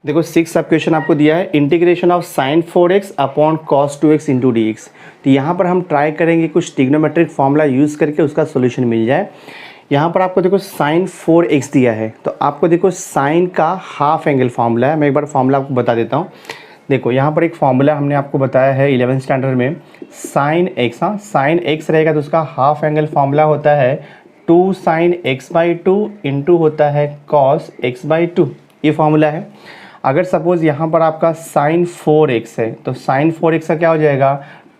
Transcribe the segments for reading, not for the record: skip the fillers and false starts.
देखो 6 सब क्वेश्चन आपको दिया है, integration of sine 4x upon cos 2x into d x. तो यहाँ पर हम ट्राई करेंगे कुछ ट्रिग्नोमेट्रिक फॉर्मूला यूज़ करके उसका सोल्यूशन मिल जाए। यहाँ पर आपको देखो साइन 4x दिया है, तो आपको देखो साइन का हाफ एंगल फार्मूला है। मैं एक बार फार्मूला आपको बता देता हूँ। देखो यहाँ पर एक फार्मूला हमने आपको बताया है 11th स्टैंडर्ड में, साइन एक्स। हाँ, साइन एक्स रहेगा तो उसका हाफ एंगल फार्मूला होता है 2 साइन एक्स बाई 2 इंटू होता है कॉस एक्स बाई 2। ये फार्मूला है। अगर सपोज़ यहाँ पर आपका साइन 4x है तो साइन 4x का क्या हो जाएगा,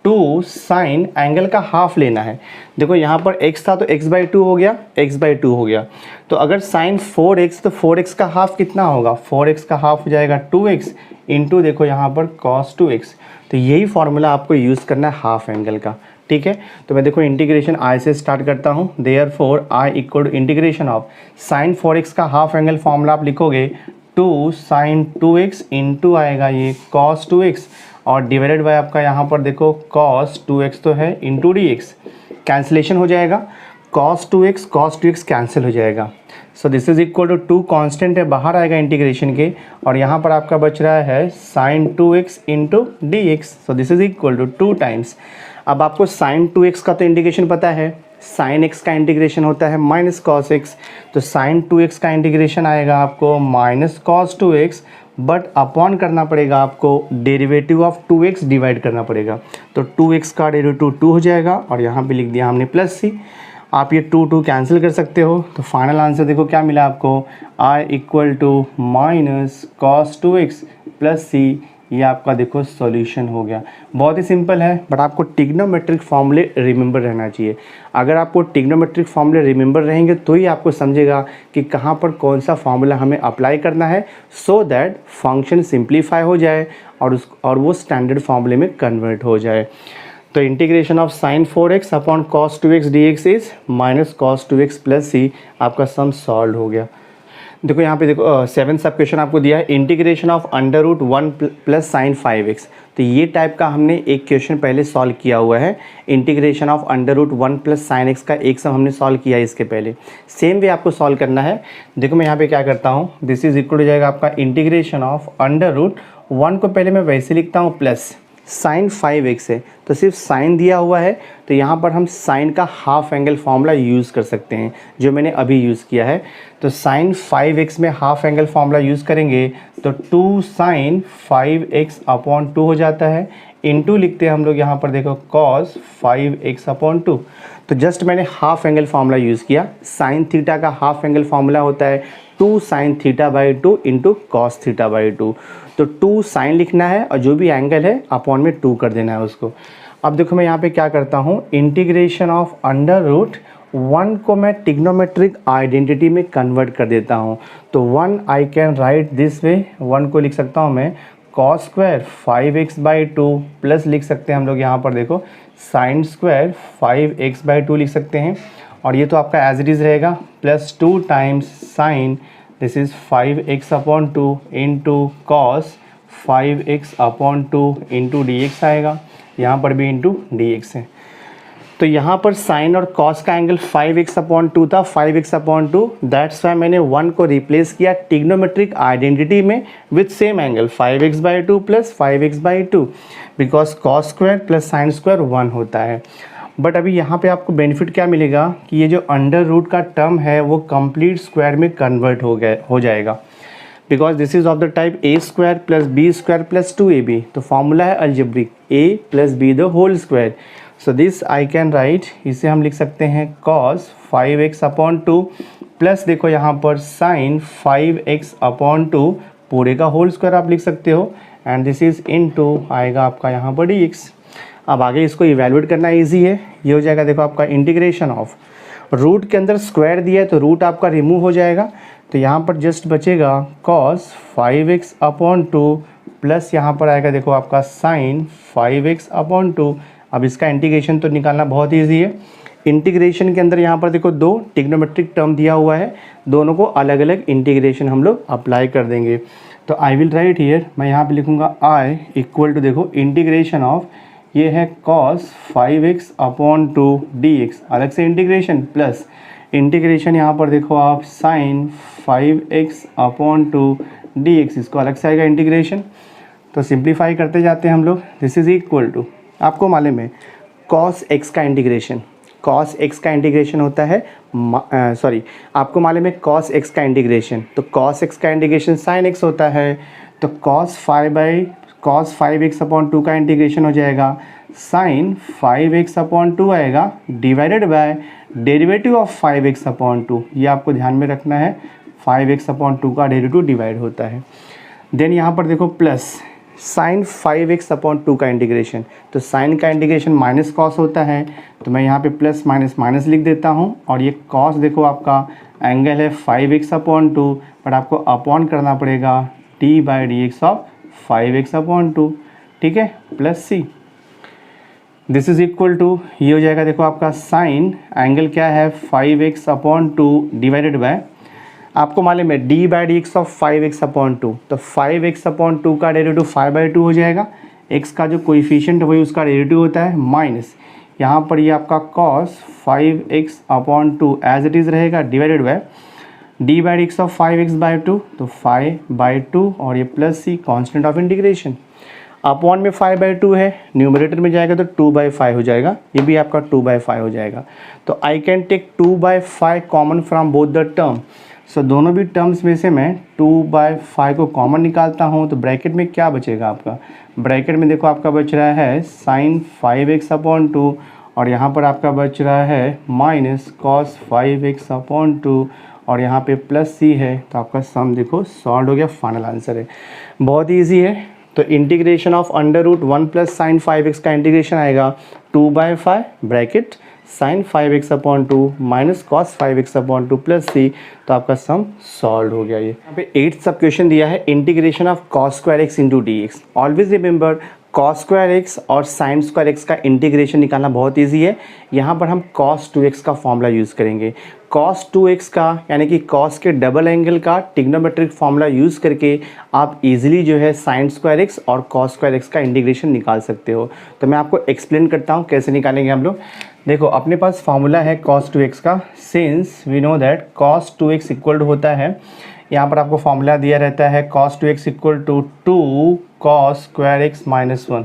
2 साइन एंगल का हाफ लेना है। देखो यहाँ पर x था तो x बाई 2 हो गया, x बाई 2 हो गया। तो अगर साइन 4x तो 4x का हाफ कितना होगा, 4x का हाफ हो जाएगा 2x इंटू देखो यहाँ पर cos 2x। तो यही फार्मूला आपको यूज़ करना है हाफ एंगल का। ठीक है, तो मैं देखो इंटीग्रेशन आई से स्टार्ट करता हूँ। Therefore I equal to integration of sine 4x का हाफ एंगल फार्मूला आप लिखोगे 2 साइन 2x इंटू आएगा ये cos 2x और डिवाइडेड बाय आपका यहाँ पर देखो cos 2x तो है इंटू डी एक्स। कैंसिलेशन हो जाएगा, cos 2x कैंसिल हो जाएगा। So this is equal to 2 constant है, बाहर आएगा इंटीग्रेशन के, और यहाँ पर आपका बच रहा है sine 2x into d x. So this is equal to 2 times. अब आपको साइन 2x का तो इंटीग्रेशन पता है, साइन x का इंटीग्रेशन होता है माइनस कॉस x। तो साइन 2x का इंटीग्रेशन आएगा आपको minus cos 2x, but upon करना पड़ेगा आपको डेरिवेटिव ऑफ 2x डिवाइड करना पड़ेगा। तो 2x का डेरिवेटिव 2 हो जाएगा और यहाँ पे लिख दिया हमने प्लस सी। आप ये 2 कैंसिल कर सकते हो। तो फाइनल आंसर देखो क्या मिला आपको, i equal to minus cos 2x plus c. ये आपका देखो सॉल्यूशन हो गया। बहुत ही सिंपल है, बट आपको ट्रिग्नोमेट्रिक फॉर्मूले रिमेंबर रहना चाहिए। अगर आपको ट्रिग्नोमेट्रिक फॉर्मूले रिमेंबर रहेंगे तो ही आपको समझेगा कि कहाँ पर कौन सा फॉर्मूला हमें अप्लाई करना है, सो दैट फंक्शन सिंप्लीफाई हो जाए और वो स्टैंडर्ड फॉर्मूले में कन्वर्ट हो जाए। तो integration of sine 4x upon cos 2x d x is minus cos 2x plus c. आपका सम सॉल्व हो गया। देखो यहाँ पे देखो 7 सब क्वेश्चन आपको दिया है, integration of under root 1 plus sine 5x। तो ये टाइप का हमने एक क्वेश्चन पहले सॉल्व किया हुआ है। Integration of under root 1 plus sine x का एक सम हमने सॉल्व किया है इसके पहले। सेम वे आपको सॉल्व करना है। देखो मैं यहाँ पे क्या करता हूँ, दिस इज इक्वल हो जाएगा आपका इंटीग्रेशन ऑफ अंडर रूट 1 को पहले मैं वैसे लिखता हूँ प्लस साइन 5x है, तो सिर्फ साइन दिया हुआ है, तो यहाँ पर हम साइन का हाफ एंगल फार्मूला यूज़ कर सकते हैं जो मैंने अभी यूज़ किया है। तो साइन 5x में हाफ एंगल फार्मूला यूज़ करेंगे तो 2 साइन 5x अपॉन 2 हो जाता है, इनटू लिखते हैं हम लोग यहाँ पर देखो cos 5x अपॉन 2। तो जस्ट मैंने हाफ एंगल फार्मूला यूज़ किया। साइन थीटा का हाफ एंगल फार्मूला होता है 2 sine theta by 2 into cos theta by 2। तो 2 साइन लिखना है और जो भी एंगल है अपॉन में 2 कर देना है उसको। अब देखो मैं यहाँ पे क्या करता हूँ, इंटीग्रेशन ऑफ अंडर रूट 1 को मैं ट्रिग्नोमेट्रिक आइडेंटिटी में कन्वर्ट कर देता हूँ। तो 1 आई कैन राइट दिस वे, 1 को लिख सकता हूँ मैं cos square 5x by 2 plus लिख सकते हैं हम लोग यहाँ पर देखो साइन स्क्वायर 5x बाई 2 लिख सकते हैं। और ये तो आपका एज इट इज़ रहेगा plus 2 times sign, this is 5x upon 2 into cos 5x upon 2 into d x आएगा, यहाँ पर भी इंटू डी एक्स है। तो यहाँ पर साइन और कॉस का एंगल 5x अपॉन 2 था, 5x अपॉन 2, दैट्स वाई मैंने 1 को रिप्लेस किया ट्रिग्नोमेट्रिक आइडेंटिटी में with same angle 5x by 2 plus 5x by 2, because cos square plus sine square 1 होता है। बट अभी यहाँ पे आपको बेनिफिट क्या मिलेगा कि ये जो अंडर रूट का टर्म है वो कंप्लीट स्क्वायर में कन्वर्ट हो जाएगा, because this is of the type a square plus b square plus 2ab। तो फॉर्मूला है algebraic a plus b the whole square. So this I can write, इसे हम लिख सकते हैं cos 5x अपॉन 2 प्लस देखो यहाँ पर साइन 5x अपॉन 2 पूरे का होल स्क्वायर आप लिख सकते हो, एंड दिस इज इनटू आएगा आपका यहाँ पर dx। अब आगे इसको इवेलुएट करना इजी है, ये हो जाएगा देखो आपका इंटीग्रेशन ऑफ रूट के अंदर स्क्वायर दिया है तो रूट आपका रिमूव हो जाएगा, तो यहाँ पर जस्ट बचेगा cos 5x अपॉन 2 प्लस यहाँ पर आएगा देखो आपका साइन 5x अपॉन 2। अब इसका इंटीग्रेशन तो निकालना बहुत ईजी है। इंटीग्रेशन के अंदर यहाँ पर देखो 2 ट्रिग्नोमेट्रिक टर्म दिया हुआ है, दोनों को अलग अलग इंटीग्रेशन हम लोग अप्लाई कर देंगे। तो आई विल राइट हियर, मैं यहाँ पे लिखूँगा i इक्वल टू देखो इंटीग्रेशन ऑफ ये है cos 5x अपॉन 2 dx, अलग से इंटीग्रेशन प्लस इंटीग्रेशन यहाँ पर देखो आप sign 5x upon 2 D x, इसको अलग से आएगा इंटीग्रेशन। तो सिंप्लीफाई करते जाते हैं हम लोग। दिस इज इक्वल टू, आपको मालूम है कॉस एक्स का इंटीग्रेशन, कॉस एक्स का इंटीग्रेशन होता है आपको मालूम है कॉस एक्स का इंटीग्रेशन, तो कॉस एक्स का इंटीग्रेशन साइन एक्स होता है। तो कॉस 5x अपॉन 2 का इंटीग्रेशन हो जाएगा साइन 5x अपॉन 2 आएगा divided by derivative of 5x upon 2। ये आपको ध्यान में रखना है, 5x अपॉन 2 का डेरिवेटिव डिवाइड होता है। देन यहाँ पर देखो प्लस साइन 5x अपॉन 2 का इंटीग्रेशन, तो साइन का इंटीग्रेशन माइनस कॉस होता है, तो मैं यहाँ पे प्लस माइनस माइनस लिख देता हूँ। और ये कॉस देखो आपका एंगल है 5x अपॉन 2, बट आपको अपॉन करना पड़ेगा d/dx ऑफ 5x अपॉन 2, ठीक है, plus c. This is equal to, ये हो जाएगा देखो आपका साइन एंगल क्या है 5x अपॉन 2 डिवाइडेड बाय, आपको मालूम है d/dx ऑफ 5x अपॉन 2, तो 5x अपॉन 2 का डेरिवेटिव 5/2 हो जाएगा। x का जो कोइफिशिएंट है वही उसका डेरिवेटिव होता है, माइनस यहाँ पर ये आपका cos 5x upon 2 as it is रहेगा divided by d/dx of 5x/2, तो 5/2 और ये plus c constant of integration. Upon में 5/2 है, न्यूमरेटर में जाएगा तो 2/5 हो जाएगा, ये भी आपका 2/5 हो जाएगा। तो I can take 2/5 common from both the term. So दोनों भी टर्म्स में से मैं 2/5 को कॉमन निकालता हूँ, तो ब्रैकेट में क्या बचेगा आपका, ब्रैकेट में देखो आपका बच रहा है साइन 5x अपॉन 2 और यहाँ पर आपका बच रहा है माइनस कॉस 5x अपॉन 2 और यहाँ पे प्लस सी है। तो आपका सम देखो सॉल्व हो गया, फाइनल आंसर है। बहुत ईजी है। तो integration of √1 plus sine 5x का इंटीग्रेशन आएगा 2/5 bracket sine 5x upon 2 minus cos 5x upon 2 plus c. तो आपका सम सॉल्व हो गया। ये यहाँ पे 8th सब क्वेश्चन दिया है, integration of cos square x into d x. Always remember cos square x और साइन स्क्वायर एक्स का इंटीग्रेशन निकालना बहुत ईजी है। यहाँ पर हम कॉस 2x का फॉर्मूला यूज़ करेंगे। कॉस 2x का यानी कि कॉस के डबल एंगल का ट्रिग्नोमेट्रिक फॉर्मूला यूज़ करके आप इजीली जो है साइन स्क्वायर एक्स और कॉस स्क्वायर एक्स का इंटीग्रेशन निकाल सकते हो। तो मैं आपको एक्सप्लेन करता हूँ कैसे निकालेंगे हम लोग। देखो अपने पास फॉर्मूला है cos 2x का, since we know that cos 2x equal होता है, यहाँ पर आपको फॉर्मूला दिया रहता है cos 2x equal to 2 cos square x minus 1,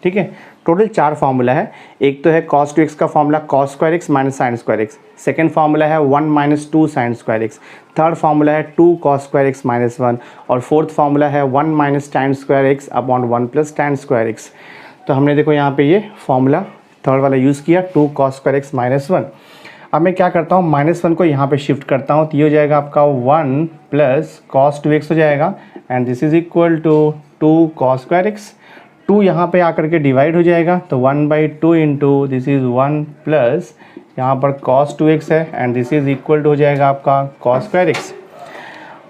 ठीक है। टोटल 4 फार्मूला है। एक तो है cos 2x का formula cos square x minus sine square x, second formula है 1 minus 2 sine square x, third formula है 2 cos स्क्वायर एक्स माइनस 1 और फोर्थ फार्मूला है 1 minus tan square x upon 1 plus tan square x. तो हमने देखो यहाँ पे ये फॉर्मूला थर्ड वाला यूज़ किया 2 cos स्क्वायर एक्स माइनस 1। अब मैं क्या करता हूँ, -1 को यहाँ पे शिफ्ट करता हूँ, तो ये हो जाएगा आपका 1 प्लस cos 2x हो जाएगा and this is equal to 2 cos square x. 2 यहाँ पे आकर के डिवाइड हो जाएगा, तो 1/2 इंटू दिस इज़ 1 प्लस यहाँ पर cos 2x है and this is equal to हो जाएगा आपका cos स्क्वायर एक्स।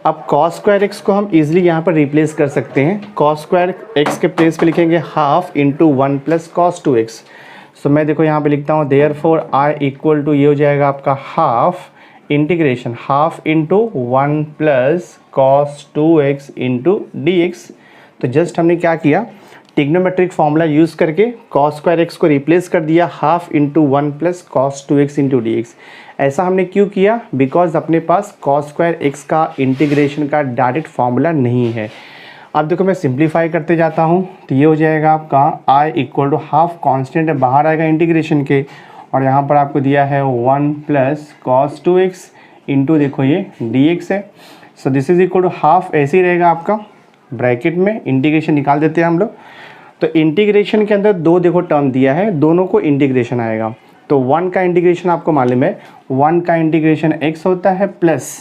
अब cos स्क्वायर एक्स को हम इजीली यहाँ पर रिप्लेस कर सकते हैं। cos स्क्वायर एक्स के प्लेस पे लिखेंगे half into 1 plus cos 2x। सो मैं देखो यहाँ पे लिखता हूँ देयरफॉर आई इक्वल टू, ये हो जाएगा आपका half integration half into 1 plus cos 2x into d x. तो जस्ट हमने क्या किया, ट्रिग्नोमेट्रिक फॉर्मूला यूज़ करके cos स्क्वायर एक्स को रिप्लेस कर दिया half into 1 plus cos 2x into d x. ऐसा हमने क्यों किया, बिकॉज अपने पास cos स्क्वायर एक्स का इंटीग्रेशन का डायरेक्ट फार्मूला नहीं है। अब देखो मैं सिंप्लीफाई करते जाता हूँ, तो ये हो जाएगा आपका आई इक्वल टू हाफ कॉन्स्टेंट है, बाहर आएगा इंटीग्रेशन के और यहाँ पर आपको दिया है 1 प्लस cos 2x इंटू देखो ये dx है। So this is equal to half ऐसे ही रहेगा आपका, ब्रैकेट में इंटीग्रेशन निकाल देते हैं हम लोग। तो इंटीग्रेशन के अंदर 2 देखो टर्म दिया है, दोनों को इंटीग्रेशन आएगा। तो 1 का इंटीग्रेशन आपको मालूम है, 1 का इंटीग्रेशन x होता है प्लस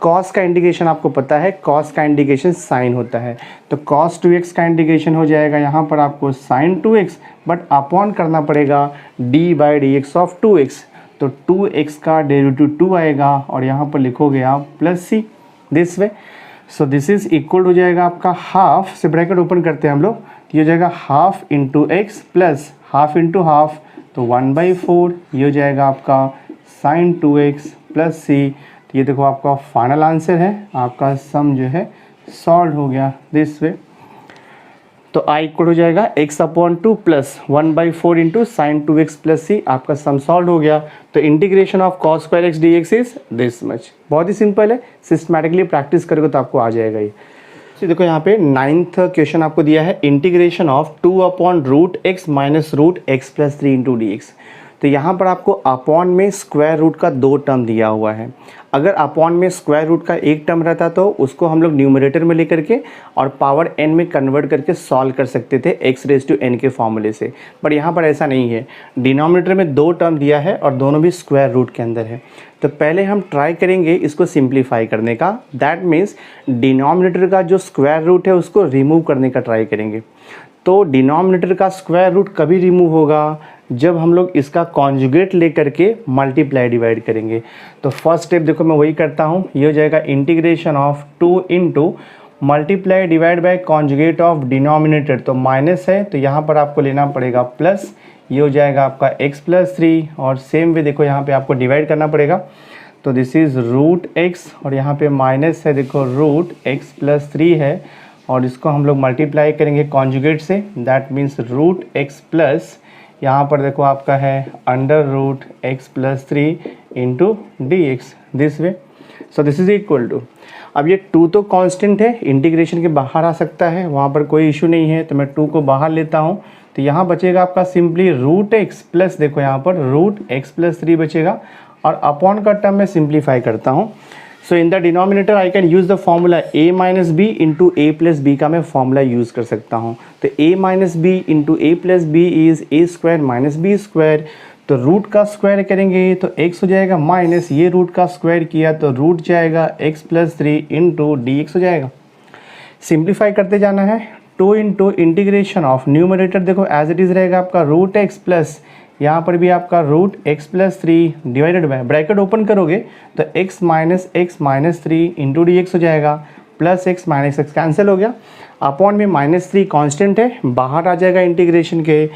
cos का इंटीग्रेशन आपको पता है, cos का इंटीग्रेशन साइन होता है। तो cos 2x का इंटीग्रेशन हो जाएगा यहाँ पर आपको sin 2x, बट अपॉन करना पड़ेगा d/dx ऑफ 2x। तो 2x का डेरिवेटिव 2 आएगा और यहाँ पर लिखोगे आप plus c this way. So this is equal हो जाएगा आपका हाफ से ब्रैकेट ओपन करते हैं हम लोग, ये हो जाएगा half into x plus half into half, तो 1/4 ये हो जाएगा आपका sin 2x प्लस सी। ये देखो आपका फाइनल आंसर है, आपका सम जो है सॉल्व हो गया दिस वे। तो आई इक्वल हो जाएगा x upon 2 plus 1/4 into sine 2x plus c, आपका सम सॉल्व हो गया। तो integration of cos square x d x is this much. बहुत ही सिंपल है, सिस्टमैटिकली प्रैक्टिस करोगे तो आपको आ जाएगा ये। तो देखो यहाँ पे 9th क्वेश्चन आपको दिया है integration of 2/√x minus √x+3 into d x. तो यहाँ पर आपको अपॉन में स्क्वायर रूट का 2 टर्म दिया हुआ है। अगर अपॉन में स्क्वायर रूट का 1 टर्म रहता तो उसको हम लोग न्यूमरेटर में लेकर के और पावर n में कन्वर्ट करके सॉल्व कर सकते थे x⁻n के फॉर्मूले से, बट यहाँ पर ऐसा नहीं है। डिनोमिनेटर में 2 टर्म दिया है और दोनों भी स्क्वायर रूट के अंदर है। तो पहले हम ट्राई करेंगे इसको सिंप्लीफाई करने का। दैट मीन्स डिनोमिनेटर का जो स्क्वायर रूट है उसको रिमूव करने का ट्राई करेंगे। तो डिनोमिनेटर का स्क्वायर रूट कभी रिमूव होगा जब हम लोग इसका कॉन्जुगेट लेकर के मल्टीप्लाई डिवाइड करेंगे। तो फर्स्ट स्टेप देखो मैं वही करता हूँ, ये हो जाएगा integration of 2 into multiply divide by conjugate of denominator. तो माइनस है तो यहाँ पर आपको लेना पड़ेगा प्लस, ये हो जाएगा आपका x+3 और सेम वे देखो यहाँ पे आपको डिवाइड करना पड़ेगा। तो दिस इज़ √x और यहाँ पे माइनस है देखो √x+3 है और इसको हम लोग मल्टीप्लाई करेंगे कॉन्जुगेट से। दैट मीन्स √x प्लस यहाँ पर देखो आपका है √x+3 into d x, this way. So this is equal to, अब ये 2 तो कांस्टेंट है, इंटीग्रेशन के बाहर आ सकता है, वहाँ पर कोई इशू नहीं है। तो मैं 2 को बाहर लेता हूँ तो यहाँ बचेगा आपका सिंपली √x प्लस देखो यहाँ पर √x+3 बचेगा और अपॉन का टर्म मैं सिंप्लीफाई करता हूँ। So in the denominator I can use the formula a minus b into a plus b का मैं फॉर्मूला यूज़ कर सकता हूँ। तो a minus b into a plus b is a square minus b square. तो root का square करेंगे तो x हो जाएगा माइनस ये रूट का स्क्वायर किया तो रूट जाएगा x+3 इंटू डी एक्स हो जाएगा। सिंप्लीफाई करते जाना है। 2 इंटू इंटीग्रेशन ऑफ न्यूमरेटर देखो एज इट इज़ रहेगा आपका √x प्लस यहाँ पर भी आपका √x+3 divided by bracket open करोगे तो x-3 इंटू डी एक्स हो जाएगा plus x minus x cancel हो गया। अपॉन में -3 कांस्टेंट है, बाहर आ जाएगा इंटीग्रेशन के।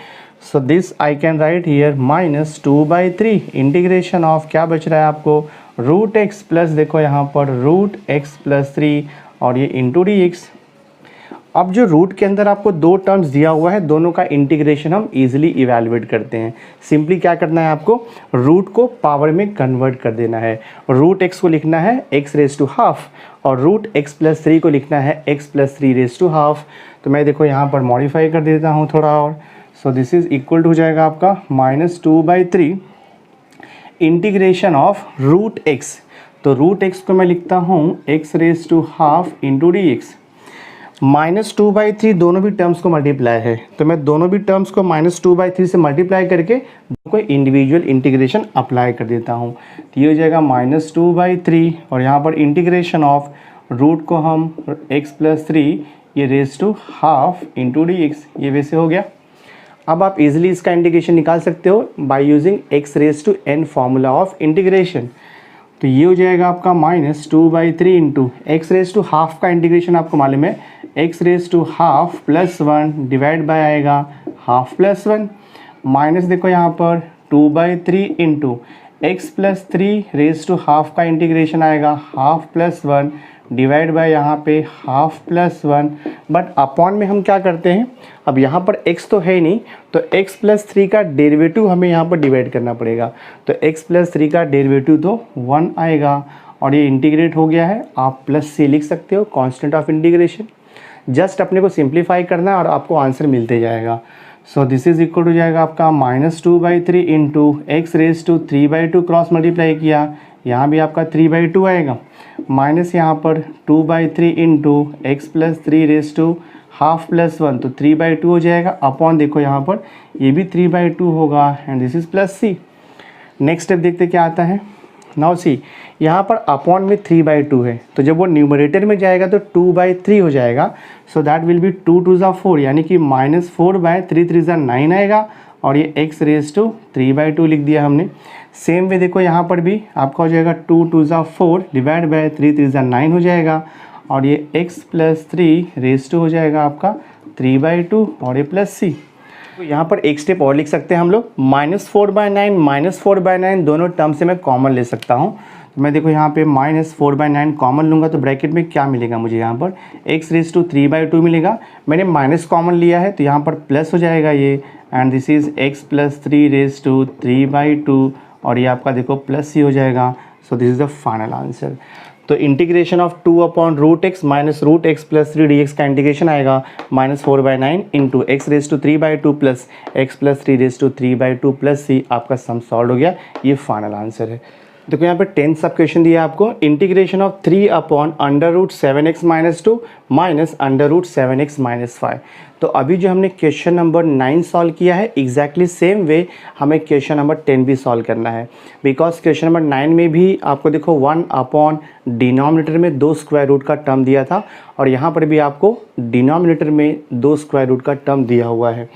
सो this I can right here -2/3 integration of क्या बच रहा है आपको √x प्लस देखो यहाँ पर √x+3 और ये इंटू डी एक्स। अब जो रूट के अंदर आपको 2 टर्म्स दिया हुआ है दोनों का इंटीग्रेशन हम इजीली इवैल्यूएट करते हैं। सिंपली क्या करना है आपको रूट को पावर में कन्वर्ट कर देना है। √x को लिखना है x⁻½ और √x+3 को लिखना है x+3⁻²। तो मैं देखो यहाँ पर मॉडिफाई कर देता हूँ थोड़ा और। So this is equal to हो जाएगा आपका -2/3 इंटीग्रेशन ऑफ √x। तो √x को मैं लिखता हूँ x⁻½ इंटू डी एक्स। -2/3 दोनों भी टर्म्स को मल्टीप्लाई है तो मैं दोनों भी टर्म्स को -2/3 से मल्टीप्लाई करके कोई इंडिविजुअल इंटीग्रेशन अप्लाई कर देता हूँ। तो ये हो जाएगा -2/3 और यहाँ पर इंटीग्रेशन ऑफ रूट को हम x+3 ये ½ इंटू डी एक्स, ये वैसे हो गया। अब आप इजीली इसका इंटीग्रेशन निकाल सकते हो by using x⁻n formula of integration. तो ये हो जाएगा आपका -2/3 इंटू x⁻½ का इंटीग्रेशन आपको मालूम है x⁻½ प्लस 1 डिवाइड बाय आएगा ½ प्लस 1 माइनस देखो यहाँ पर 2/3 इंटू x+3⁻½ का इंटीग्रेशन आएगा ½ प्लस 1 डिवाइड बाय यहाँ पे ½ प्लस 1। बट अपॉन में हम क्या करते हैं, अब यहाँ पर x तो है ही नहीं तो x+3 का डेरिवेटिव हमें यहाँ पर डिवाइड करना पड़ेगा। तो x+3 का डेरिवेटिव तो 1 आएगा और ये इंटीग्रेट हो गया है। आप +c लिख सकते हो कांस्टेंट ऑफ इंटीग्रेशन। जस्ट अपने को सिंप्लीफाई करना है और आपको आंसर मिलते जाएगा। सो दिस इज इक्वल हो जाएगा आपका -2/3 इंटू x⁻³ क्रॉस मल्टीप्लाई किया, यहाँ भी आपका 3/2 आएगा माइनस यहाँ पर 2/3 इंटू x+3⁻½ प्लस 1 तो 3/2 हो जाएगा। अपॉन देखो यहाँ पर ये भी 3/2 होगा and this is +c। Next step देखते क्या आता है। नाउ सी यहाँ पर अपॉन में 3/2 है तो जब वो न्यूमरेटर में जाएगा तो 2/3 हो जाएगा। सो दैट विल बी 2×2 यानी कि -4/3 9 आएगा और ये x⁻³ लिख दिया हमने। सेम वे देखो यहाँ पर भी आपका हो जाएगा 2×4 डिवाइड बाय 3 9 हो जाएगा और ये x+3⁻² हो जाएगा आपका 3/2 और ये +c। तो यहाँ पर एक स्टेप और लिख सकते हैं हम लोग -4/9 दोनों टर्म से मैं कॉमन ले सकता हूँ। तो मैं देखो यहाँ पे -4/9 कॉमन लूँगा तो ब्रैकेट में क्या मिलेगा मुझे यहाँ पर x⁻³ मिलेगा। मैंने माइनस कॉमन लिया है तो यहाँ पर प्लस हो जाएगा ये एंड दिस इज़ x+3⁻³ और ये आपका देखो +c हो जाएगा। So this is the final answer. तो integration of 2 upon root x minus root x plus 3 d x का इंटीग्रेशन आएगा -4/9 into x raise to 3/2 plus x plus 3 raise to 3/2 plus c. आपका सम सॉल्व हो गया, ये final answer है। देखो यहाँ पे 10th सब क्वेश्चन दिया है आपको, integration of 3 upon √7x - 2 minus √7x - 5। तो अभी जो हमने क्वेश्चन नंबर 9 सॉल्व किया है, एग्जैक्टली सेम वे हमें क्वेश्चन नंबर 10 भी सॉल्व करना है। बिकॉज क्वेश्चन नंबर 9 में भी आपको देखो 1 अपॉन डिनोमिनेटर में 2 स्क्वायर रूट का टर्म दिया था, और यहाँ पर भी आपको डिनोमिनेटर में 2 स्क्वायर रूट का टर्म दिया हुआ है।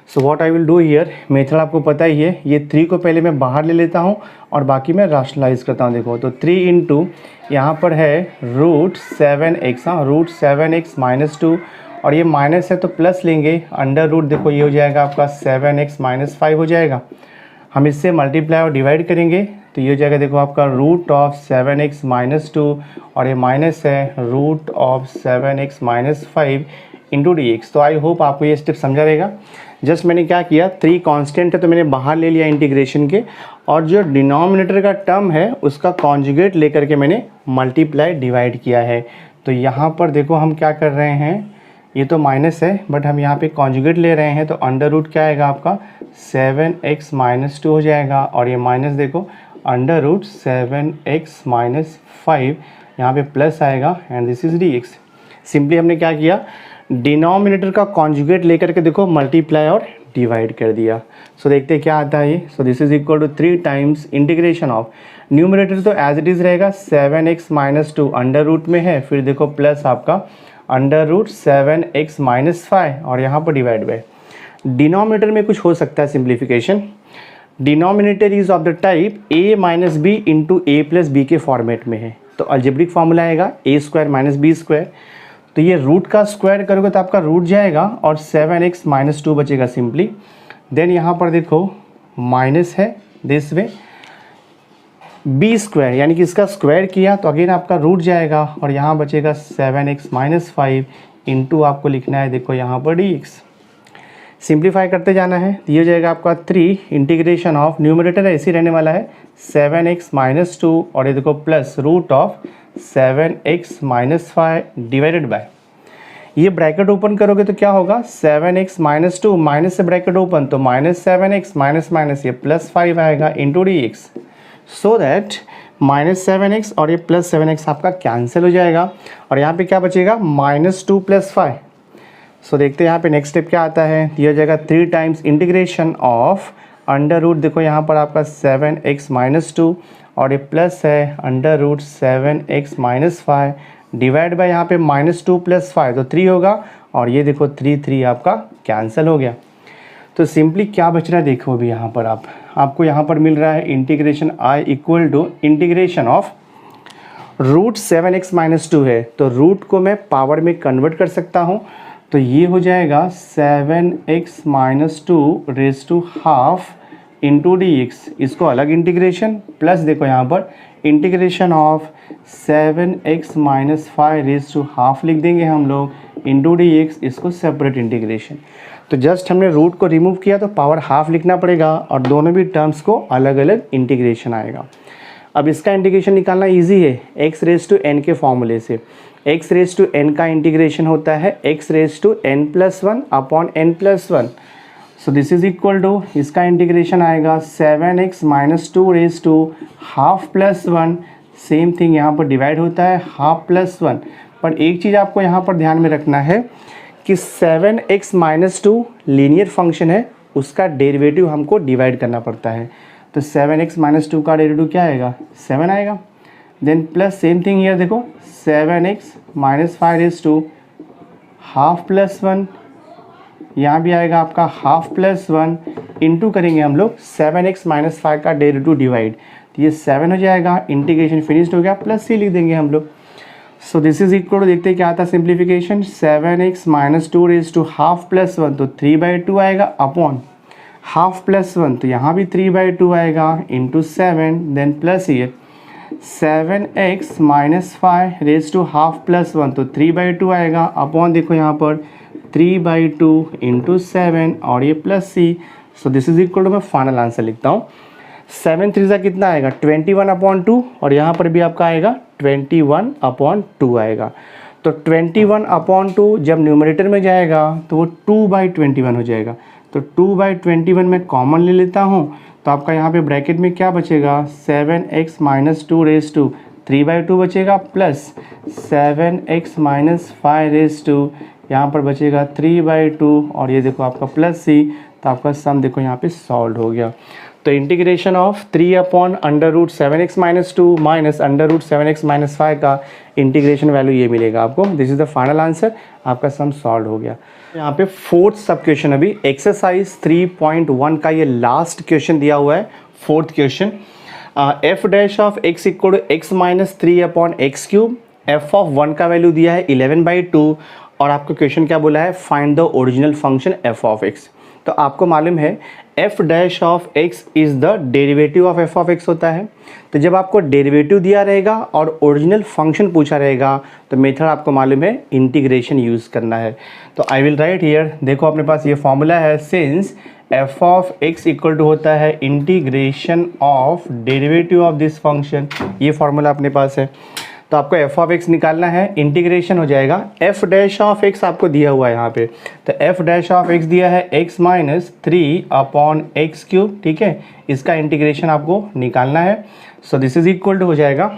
So what I will do here, method आपको पता ही है, ये 3 को पहले मैं बाहर ले लेता हूँ और बाकी मैं राशनलाइज करता हूँ। देखो तो 3 इंटू यहाँ पर है √7x, हाँ √7x - 2, और ये माइनस है तो प्लस लेंगे, अंडर रूट देखो ये हो जाएगा आपका 7x - 5 हो जाएगा। हम इससे मल्टीप्लाई और डिवाइड करेंगे तो ये हो जाएगा देखो आपका √7x - 2, और ये माइनस है √7x - 5 इंटू dx। तो आई होप आपको ये स्टेप समझा रहेगा। जस्ट मैंने क्या किया, 3 कांस्टेंट है तो मैंने बाहर ले लिया इंटीग्रेशन के, और जो डिनोमिनेटर का टर्म है उसका कॉन्जुगेट लेकर के मैंने मल्टीप्लाई डिवाइड किया है। तो यहाँ पर देखो हम क्या कर रहे हैं, ये तो माइनस है बट हम यहाँ पे कॉन्जुगेट ले रहे हैं, तो अंडर रूट क्या आएगा आपका 7x - 2 हो जाएगा, और ये माइनस देखो अंडर रूट 7x - 5, यहाँ पे प्लस आएगा, and this is dx। Simply हमने क्या किया, डिनोमिनेटर का कॉन्जुगेट लेकर के देखो मल्टीप्लाई और डिवाइड कर दिया। सो देखते हैं क्या आता है ये। So this is equal to 3 times integration of, numerator तो एज इट इज़ रहेगा 7x - 2 अंडर रूट में है, फिर देखो प्लस आपका अंडर रूट 7x - 5, और यहाँ पर डिवाइड बाय। डिनोमिनेटर में कुछ हो सकता है simplification, denominator is of the type a - b into a + b के फॉर्मेट में है, तो अलजेब्रिक फॉर्मूला आएगा a² - b²। तो ये रूट का स्क्वायर करोगे तो आपका रूट जाएगा और 7x - 2 बचेगा सिंपली। देन यहाँ पर देखो माइनस है दिस वे, b² यानी कि इसका स्क्वायर किया तो अगेन आपका रूट जाएगा, और यहाँ बचेगा 7x - 5 इंटू आपको लिखना है देखो यहाँ पर dx। सिंप्लीफाई करते जाना है, तो ये हो जाएगा आपका 3 इंटीग्रेशन ऑफ, न्यूमरेटर ऐसे ही रहने वाला है 7x - 2, और ये देखो plus root of 7x - 5 divided by, ये ब्रैकेट ओपन करोगे तो क्या होगा 7x - 2, माइनस से ब्रैकेट ओपन तो -7x माइनस ये +5 आएगा into dx। So that -7x और ये +7x आपका कैंसिल हो जाएगा, और यहाँ पे क्या बचेगा -2 + 5। सो देखते हैं यहाँ पे नेक्स्ट स्टेप क्या आता है, ये हो जाएगा 3 times integration of under root, देखो यहाँ पर आपका 7x - 2, और ये प्लस है under root 7x - 5 divide by यहाँ पे -2 + 5 तो 3 होगा, और ये देखो 3 आपका कैंसिल हो गया। तो सिंपली क्या बच रहा है देखो अभी यहाँ पर आपको यहाँ पर मिल रहा है integration I equal to integration of √7x - 2 है, तो रूट को मैं पावर में कन्वर्ट कर सकता हूँ, तो ये हो जाएगा 7x - 2 raise to half into dx। इसको अलग इंटीग्रेशन प्लस देखो यहाँ पर integration of 7x - 5 raise to half लिख देंगे हम लोग इंटू dx, इसको सेपरेट इंटीग्रेशन। तो जस्ट हमने रूट को रिमूव किया तो पावर हाफ लिखना पड़ेगा, और दोनों भी टर्म्स को अलग अलग इंटीग्रेशन आएगा। अब इसका इंटीग्रेशन निकालना इजी है, x रेज टू n के फॉर्मूले से। x रेज टू n का इंटीग्रेशन होता है x raise to n + 1 upon n + 1। So this is equal to, इसका इंटीग्रेशन आएगा 7x - 2 raise to half + 1, same thing यहाँ पर डिवाइड होता है हाफ + 1। पर एक चीज़ आपको यहाँ पर ध्यान में रखना है कि 7x - 2 लीनियर फंक्शन है, उसका डेरिवेटिव हमको डिवाइड करना पड़ता है, तो 7x - 2 का डेरिवेटिव क्या आएगा 7 आएगा। Then plus same thing here देखो 7x - 5 रेज टू हाफ + 1, यहाँ भी आएगा आपका हाफ + 1 इंटू करेंगे हम लोग 7x - 5 का डेरिवेटिव डिवाइड, तो ये 7 हो जाएगा, इंटीग्रेशन फिनिश्ड हो गया, प्लस c लिख देंगे हम लोग। So this is equal to, देखते हैं क्या आता है simplification, 7x - 2 raise to half + 1 तो 3/2 आएगा अपॉन हाफ + 1, तो यहाँ भी 3/2 आएगा इंटू 7, देन प्लस ये 7x - 5 रेज टू हाफ + 1 तो 3/2 आएगा अपॉन देखो यहाँ पर 3/2 इंटू 7, और ये plus c। So this is equal to, मैं फाइनल आंसर लिखता हूँ 7 3 कितना आएगा 21/2 और यहाँ पर भी आपका आएगा 21/2 आएगा। तो 21/2 जब न्यूमरेटर में जाएगा तो वो 2/21 हो जाएगा। तो 2/21 में कॉमन ले लेता हूँ तो आपका यहाँ पे ब्रैकेट में क्या बचेगा 7x - 2 रेज़ टू 3/2 बचेगा प्लस 7x - 5 रेज़ टू यहाँ पर बचेगा 3/2 और ये देखो आपका प्लस c। तो आपका सम देखो यहाँ पे सॉल्व हो गया। तो integration of 3/√7x - 2 minus √7x - 5 का इंटीग्रेशन वैल्यू ये मिलेगा आपको। This is the final answer, आपका सम सॉल्व हो गया। यहाँ पे फोर्थ सब क्वेश्चन अभी एक्सरसाइज 3.1 का ये लास्ट क्वेश्चन दिया हुआ है, fourth question. f dash of x equal to x - 3/x³। f of 1 का वैल्यू दिया है 11/2 और आपको क्वेश्चन क्या बोला है find the original function f of x। तो आपको मालूम है f dash of x is the derivative of f of x होता है। तो जब आपको डेरिवेटिव दिया रहेगा और ओरिजिनल फंक्शन पूछा रहेगा तो मेथड आपको मालूम है इंटीग्रेशन यूज़ करना है। तो आई विल राइट हियर, देखो अपने पास ये फॉर्मूला है, since f of x equal to होता है integration of derivative of this function, ये फॉर्मूला अपने पास है। तो आपको f ऑफ x निकालना है, इंटीग्रेशन हो जाएगा f डैश ऑफ x आपको दिया हुआ है यहाँ पे। तो f डैश ऑफ x दिया है x - 3/x³, ठीक है, इसका इंटीग्रेशन आपको निकालना है। So this is equal to हो जाएगा।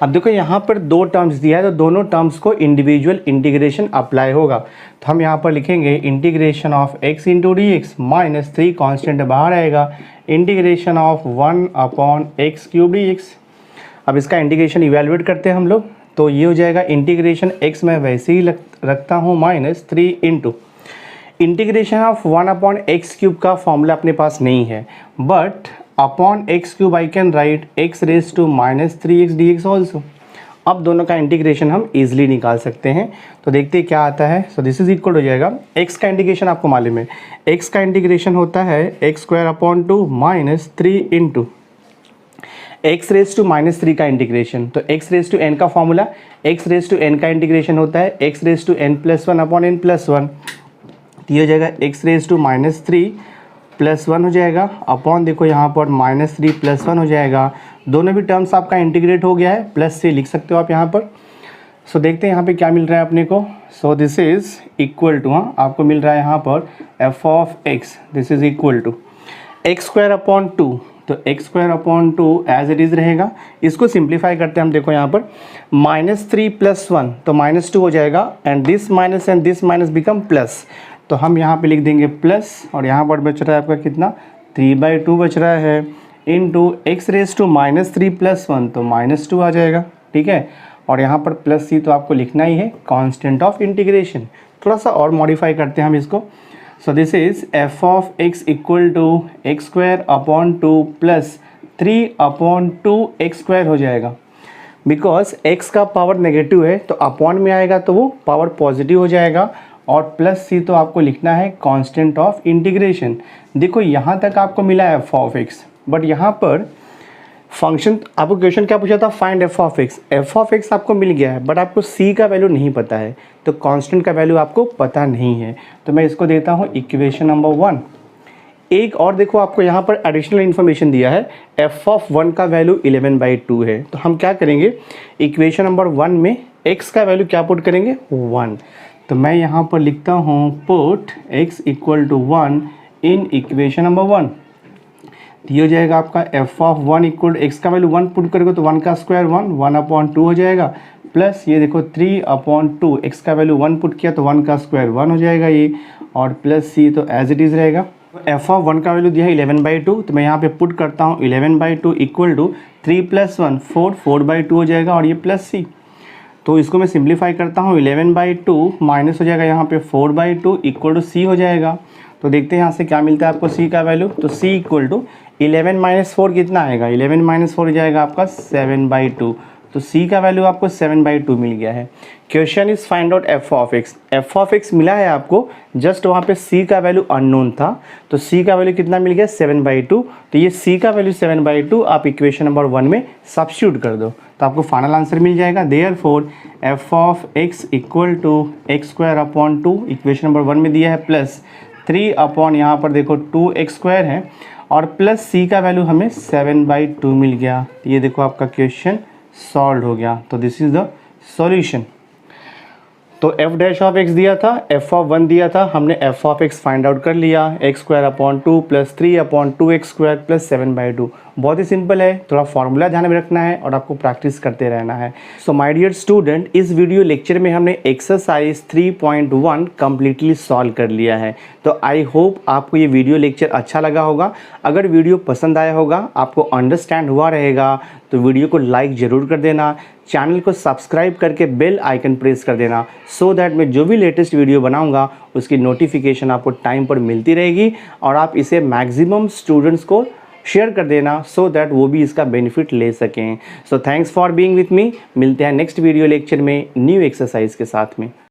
अब देखो यहाँ पर दो टर्म्स दिया है तो दोनों टर्म्स को इंडिविजुअल इंटीग्रेशन अप्लाई होगा। तो हम यहाँ पर लिखेंगे integration of x × dx -3 constant बाहर आएगा, इंटीग्रेशन ऑफ 1/x³ dx। अब इसका इंटीग्रेशन इवेलुएट करते हैं हम लोग, तो ये हो जाएगा इंटीग्रेशन x में वैसे ही रखता हूँ -3 इंटू इंटीग्रेशन ऑफ 1/x³ का फॉर्मूला अपने पास नहीं है, but upon x³ I can write x raise to -3x dx also. अब दोनों का इंटीग्रेशन हम इजीली निकाल सकते हैं। तो देखते हैं क्या आता है। सो दिस इज इक्वल हो जाएगा, x का इंटीग्रेशन आपको मालूम है, x का इंटीग्रेशन होता है x² - 3 into x raise to -3 का इंटीग्रेशन। तो x रेज़ टू n का formula, x raise to n का इंटीग्रेशन होता है x रेज़ टू n+1/n+1। तो ये हो जाएगा x रेज़ टू -3 +1 हो जाएगा अपॉन, देखो यहाँ पर -3 +1 हो जाएगा। दोनों भी टर्म्स आपका इंटीग्रेट हो गया है, प्लस से लिख सकते हो आप यहाँ पर। सो देखते हैं यहाँ पे क्या मिल रहा है अपने को। So this is equal to, हाँ आपको मिल रहा है यहाँ पर f of x, this is equal to x²/2। तो x²/2 एज इट इज़ रहेगा। इसको सिंप्लीफाई करते हैं हम, देखो यहाँ पर -3 +1 तो -2 हो जाएगा, and this minus become plus. तो हम यहाँ पे लिख देंगे प्लस, और यहाँ पर बच रहा है आपका कितना 3/2 बच रहा है, इंटू x रेज़ टू -3 +1 तो -2 आ जाएगा, ठीक है। और यहाँ पर प्लस c तो आपको लिखना ही है, कांस्टेंट ऑफ इंटीग्रेशन। थोड़ा सा और मॉडिफाई करते हैं हम इसको। So this is f of x equal to x²/2 plus 3/2x² हो जाएगा। बिकॉज x का पावर नेगेटिव है तो अपॉन में आएगा तो वो पावर पॉजिटिव हो जाएगा, और प्लस c तो आपको लिखना है कांस्टेंट ऑफ इंटीग्रेशन। देखो यहाँ तक आपको मिला है f ऑफ x, बट यहाँ पर फंक्शन आपको क्वेश्चन क्या पूछा था, find f of x। f of x आपको मिल गया है, बट आपको c का वैल्यू नहीं पता है, तो कांस्टेंट का वैल्यू आपको पता नहीं है। तो मैं इसको देता हूँ इक्वेशन नंबर 1। एक और देखो आपको यहाँ पर एडिशनल इन्फॉर्मेशन दिया है, f ऑफ 1 का वैल्यू 11/2 है। तो हम क्या करेंगे, इक्वेशन नंबर 1 में x का वैल्यू क्या पुट करेंगे 1। तो मैं यहाँ पर लिखता हूँ put x equal to 1 in equation number 1। ये हो जाएगा आपका f ऑफ 1 इक्वल x का वैल्यू 1 पुट करोगे तो 1 का स्क्वायर 1/2 हो जाएगा, प्लस ये देखो 3/2 x का वैल्यू 1 पुट किया तो 1 का स्क्वायर 1 हो जाएगा ये, और प्लस c तो एज इट इज़ रहेगा। f ऑफ 1 का वैल्यू दिया है 11/2, तो मैं यहाँ पे पुट करता हूँ 11/2 इक्वल टू 3 + 1 4/2 हो जाएगा, और ये प्लस c। तो इसको मैं सिंप्लीफाई करता हूँ, 11/2 माइनस हो जाएगा यहाँ पे 4/2 इक्वल टू c हो जाएगा। तो देखते हैं यहाँ से क्या मिलता है आपको c का वैल्यू। तो c इक्वल टू 11 - 4 कितना आएगा, 11 - 4 हो जाएगा आपका 7/2। तो c का वैल्यू आपको 7/2 मिल गया है। Question is find out f of x। f of x मिला है आपको, जस्ट वहाँ पे c का वैल्यू अननोन था, तो c का वैल्यू कितना मिल गया 7/2। तो ये c का वैल्यू 7/2 आप इक्वेशन नंबर 1 में सब्स्टिट्यूट कर दो तो आपको फाइनल आंसर मिल जाएगा। Therefore f of x equal to x²/2 equation number 1 में दिया है, प्लस 3 अपॉन यहाँ पर देखो 2x² है, और प्लस सी का वैल्यू हमें 7/2 मिल गया। ये देखो आपका क्वेश्चन सॉल्व हो गया। तो दिस इज़ द सॉल्यूशन। तो एफ डैश ऑफ एक्स दिया था, एफ ऑफ 1 दिया था, हमने F of x find out कर लिया। x² plus 3/2x² plus 7/2। बहुत ही सिंपल है, थोड़ा फॉर्मूला ध्यान में रखना है और आपको प्रैक्टिस करते रहना है। सो माय डियर स्टूडेंट, इस वीडियो लेक्चर में हमने एक्सरसाइज 3.1 कम्प्लीटली सॉल्व कर लिया है। तो आई होप आपको ये वीडियो लेक्चर अच्छा लगा होगा। अगर वीडियो पसंद आया होगा, आपको अंडरस्टैंड हुआ रहेगा, तो वीडियो को लाइक ज़रूर कर देना, चैनल को सब्सक्राइब करके बेल आइकन प्रेस कर देना, सो दैट मैं जो भी लेटेस्ट वीडियो बनाऊंगा उसकी नोटिफिकेशन आपको टाइम पर मिलती रहेगी और आप इसे मैक्सिमम स्टूडेंट्स को शेयर कर देना, सो दैट वो भी इसका बेनिफिट ले सकें। So thanks for being with me. मिलते हैं नेक्स्ट वीडियो लेक्चर में न्यू एक्सरसाइज के साथ में।